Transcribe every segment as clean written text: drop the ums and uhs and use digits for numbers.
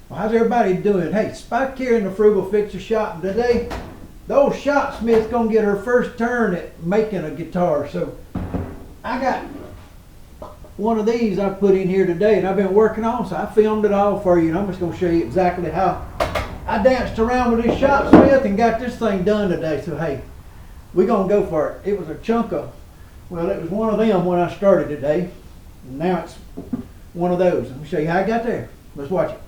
Well, how's everybody doing? Hey, Spike here in the Frugal Fixer shop. Today, the old Shopsmith gonna get her first turn at making a guitar. So I got one of these I put in here today and I've been working on, so I filmed it all for you and I'm just gonna show you exactly how I danced around with this Shopsmith and got this thing done today. So hey, we're gonna go for it. It was a chunk of, well, it was one of them when I started today. And now it's one of those. Let me show you how I got there. Let's watch it.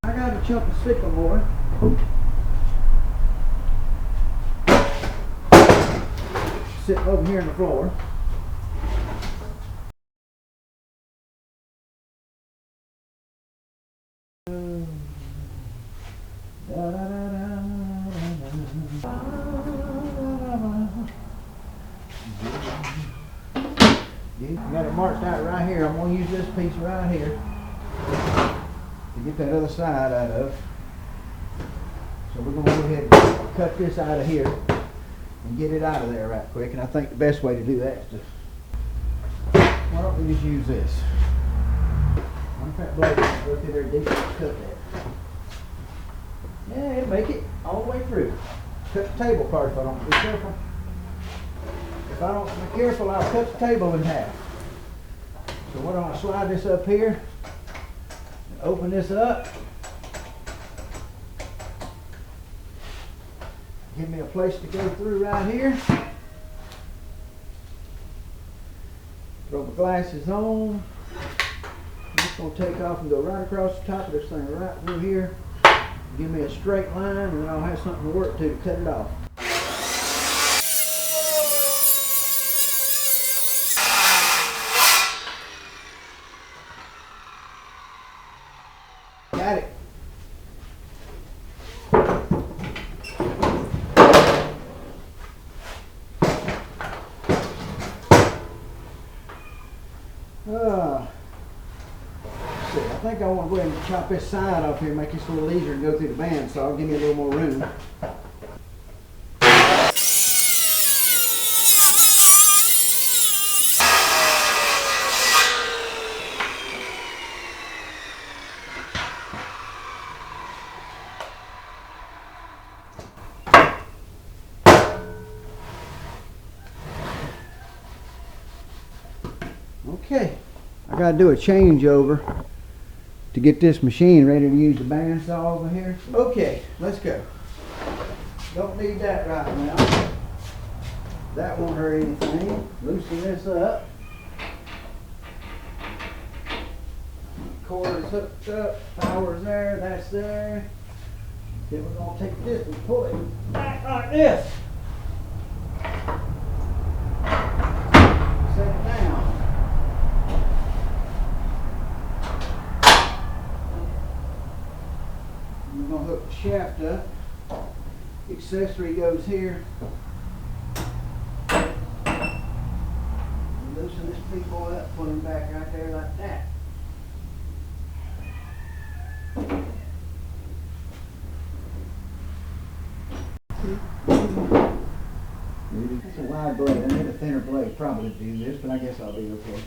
I got a chunk of sycamore. Sitting over here on the floor. I got it marked out right here. I'm going to use this piece right here to get that other side out of. So we're going to go ahead and cut this out of here and get it out of there right quick. And I think the best way to do that is to, why don't we just use this? One fat blade, go through there deep and cut that. Yeah, it'll make it all the way through. Cut the table part if I don't be careful. If I don't be careful, I'll cut the table in half. So we're going to slide this up here, and open this up. Give me a place to go through right here. Throw my glasses on. I'm just going to take off and go right across the top of this thing right through here. Give me a straight line and then I'll have something to work to cut it off. Got it. I think I want to go ahead and chop this side off here, make this a little easier to go through the bandsaw. Give me a little more room. Okay, I got to do a changeover to get this machine ready to use the bandsaw over here. Okay, let's go. Don't need that right now. That won't hurt anything. Loosen this up. Cord is hooked up, power's there, that's there. Then we're going to take this and pull it back like this. Set it down. We're going to hook the shaft up. The accessory goes here. Loosen this people up, put them back right there like that. That's a wide blade. I need a thinner blade probably to do this, but I guess I'll be okay.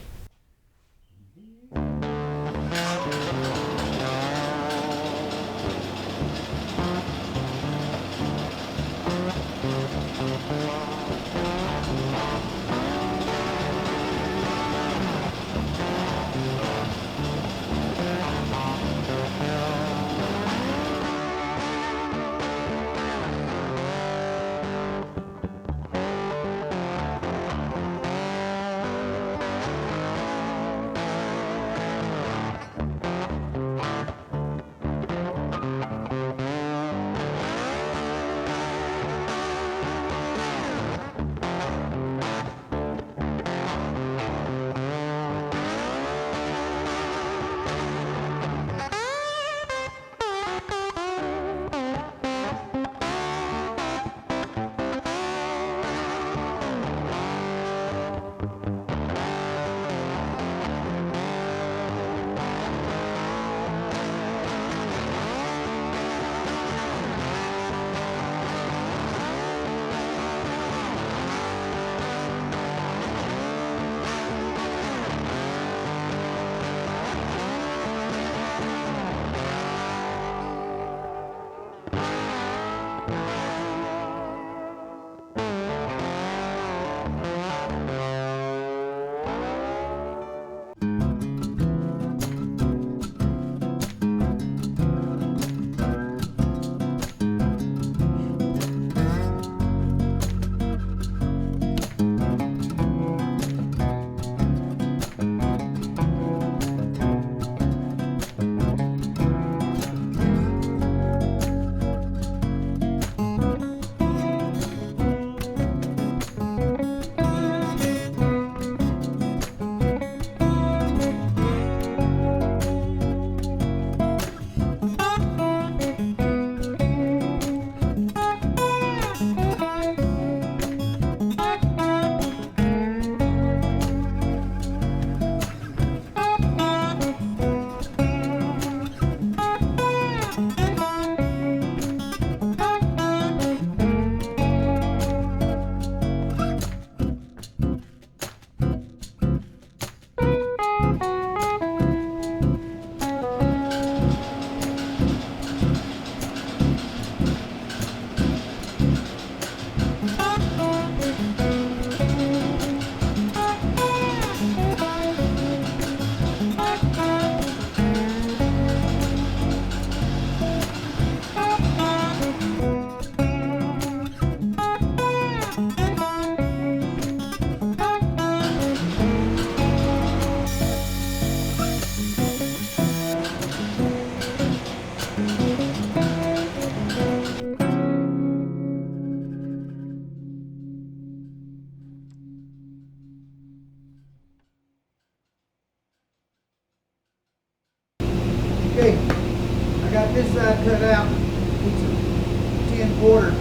this side cut out. It's a 10-quarter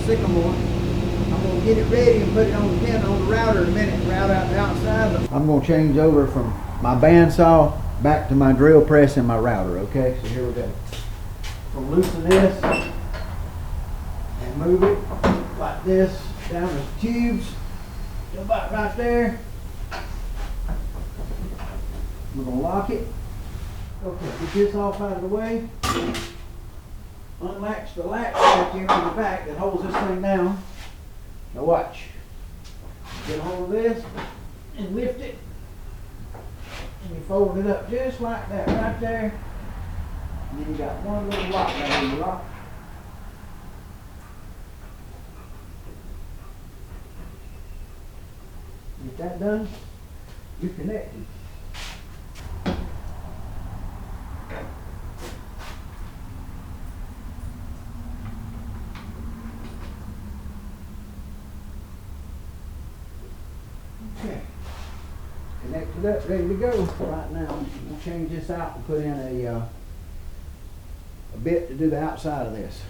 sycamore. I'm going to get it ready and put it on the router in a minute. Route out the outside. I'm going to change over from my bandsaw back to my drill press and my router. Okay, so here we go. We'll loosen this and move it like this down the tubes. About right there. We're going to lock it. Okay, get this off out of the way. Unlatch the latch back here from the back that holds this thing down. Now watch. Get a hold of this and lift it. And you fold it up just like that right there. And then you got one little lock right in the lock. Get that done, you're connected. Okay, connected up, ready to go. Right now, we'll change this out and put in a bit to do the outside of this.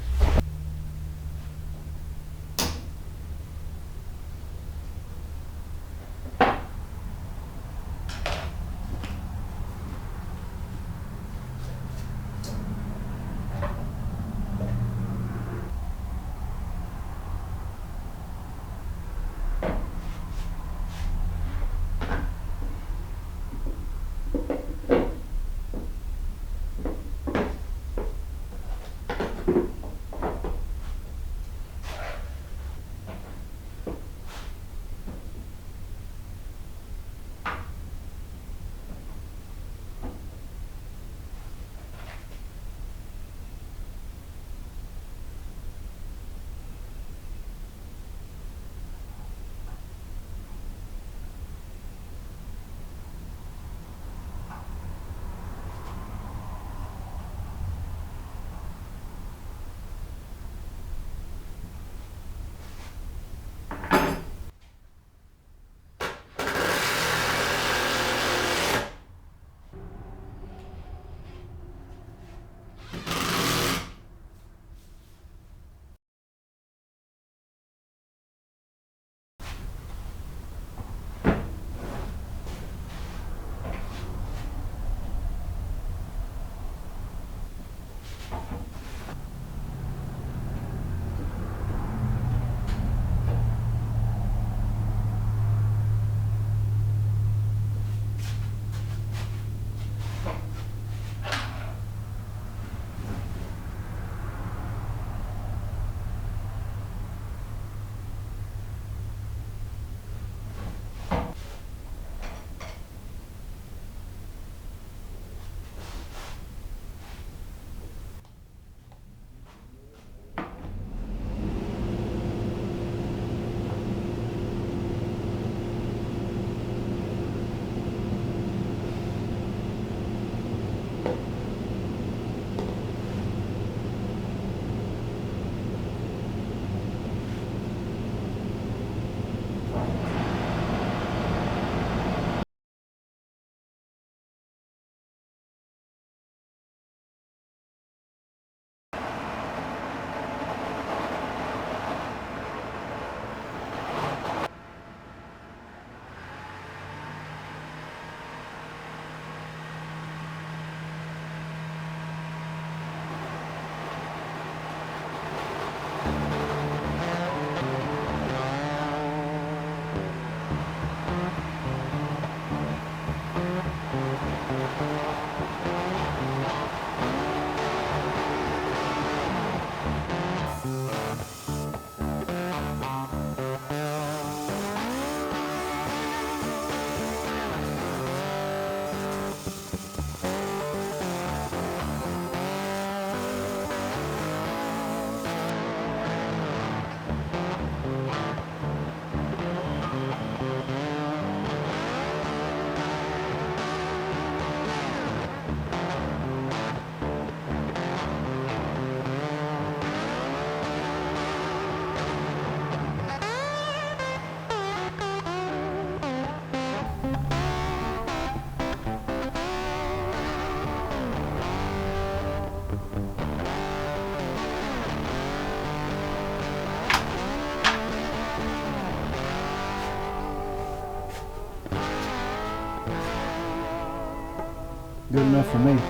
Good enough for me.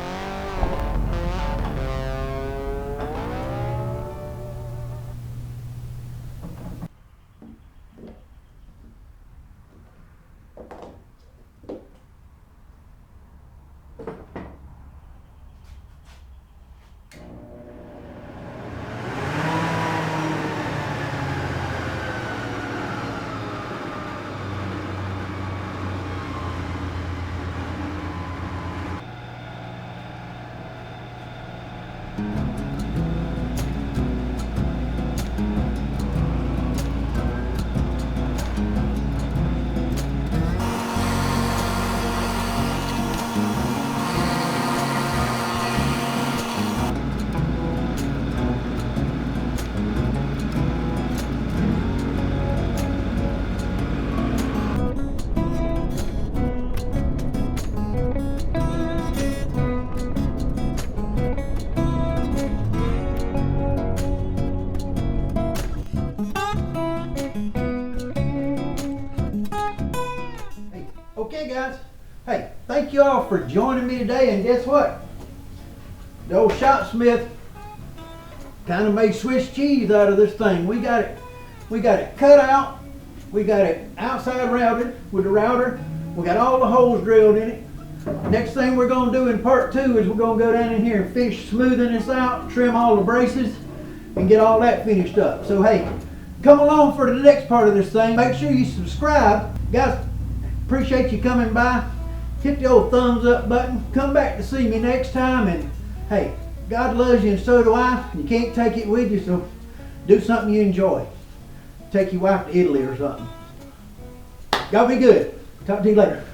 Okay guys, hey, thank you all for joining me today, and guess what? The old Shopsmith kind of made Swiss cheese out of this thing. We got it cut out, we got it outside routed with the router, we got all the holes drilled in it. Next thing we're going to do in part 2 is we're going to go down in here and finish smoothing this out, trim all the braces, and get all that finished up. So hey, come along for the next part of this thing. Make sure you subscribe. Guys, appreciate you coming by. Hit the old thumbs up button. Come back to see me next time. And hey, God loves you and so do I. You can't take it with you, so do something you enjoy. Take your wife to Italy or something. Y'all be good. Talk to you later.